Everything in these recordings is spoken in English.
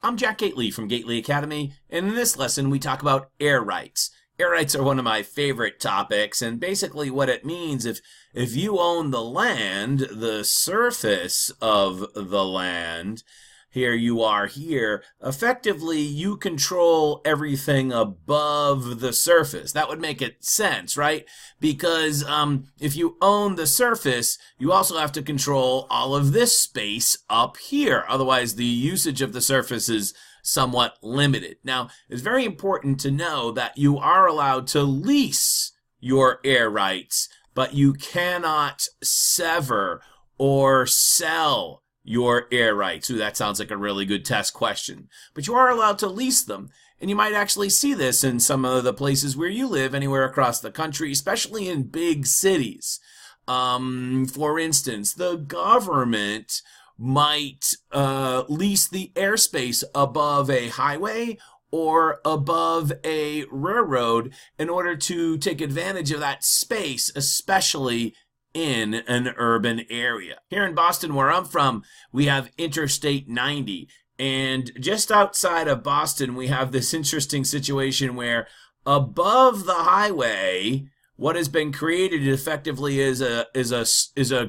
I'm Jack Gately from GatelyAcademy, and in this lesson we talk about air rights. Air rights are one of my favorite topics, and basically what it means, if you own the land, the surface of the land, here you are here, effectively you control everything above the surface. That would make it sense, right? Because if you own the surface, you also have to control all of this space up here. Otherwise, the usage of the surface is somewhat limited. Now, it's very important to know that you are allowed to lease your air rights, but you cannot sever or sell your air rights. Ooh, that sounds like a really good test question. But you are allowed to lease them. And you might actually see this in some of the places where you live, anywhere across the country, especially in big cities. For instance, the government might lease the airspace above a highway or above a railroad in order to take advantage of that space, especially in an urban area. Here in Boston, where I'm from, we have Interstate 90. And just outside of Boston, we have this interesting situation where above the highway, what has been created effectively is a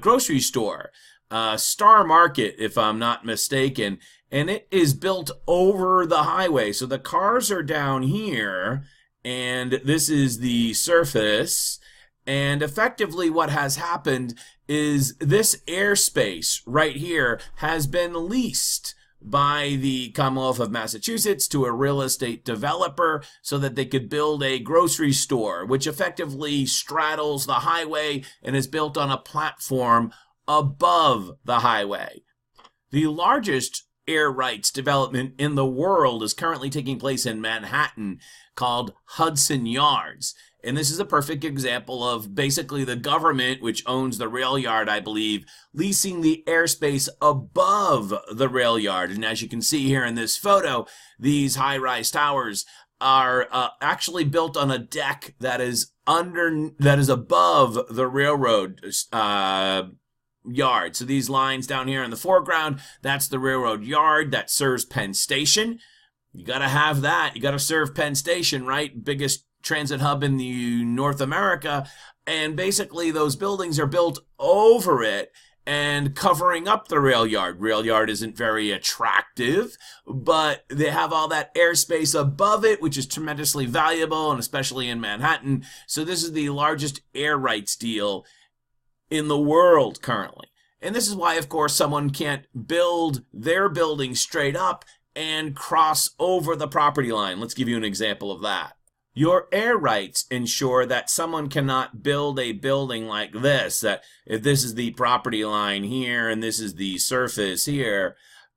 grocery store, Star Market, if I'm not mistaken, and it is built over the highway. So the cars are down here, and this is the surface. And effectively what has happened is this airspace right here has been leased by the Commonwealth of Massachusetts to a real estate developer so that they could build a grocery store, which effectively straddles the highway and is built on a platform above the highway. The largest air rights development in the world is currently taking place in Manhattan, called Hudson Yards. And this is a perfect example of basically the government, which owns the rail yard, I believe, leasing the airspace above the rail yard. And as you can see here in this photo, these high-rise towers are actually built on a deck that is above the railroad yard. So these lines down here in the foreground, that's the railroad yard that serves Penn Station. You got to have that. You got to serve Penn Station, right? Biggest transit hub in the North America. And basically those buildings are built over it and covering up the rail yard. Rail yard isn't very attractive, but they have all that airspace above it, which is tremendously valuable, and especially in Manhattan. So this is the largest air rights deal in the world currently. And this is why, of course, someone can't build their building straight up and cross over the property line. Let's give you an example of that. Your air rights ensure that someone cannot build a building like this, that if this is the property line here and this is the surface here,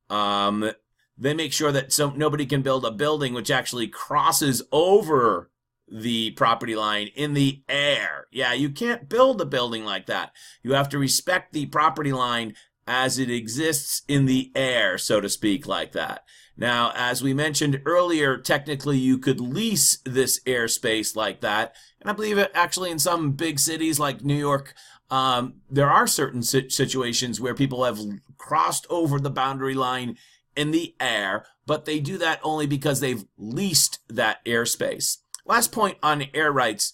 they make sure that nobody can build a building which actually crosses over the property line in the air. Yeah, you can't build a building like that. You have to respect the property line as it exists in the air, so to speak, like that. Now, as we mentioned earlier, technically you could lease this airspace like that. And I believe it actually in some big cities like New York, there are certain situations where people have crossed over the boundary line in the air, but they do that only because they've leased that airspace. Last point on air rights.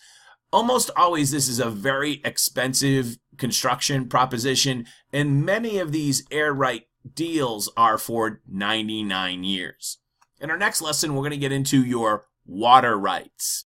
Almost always this is a very expensive construction proposition, and many of these air right deals are for 99 years. In our next lesson, we're going to get into your water rights.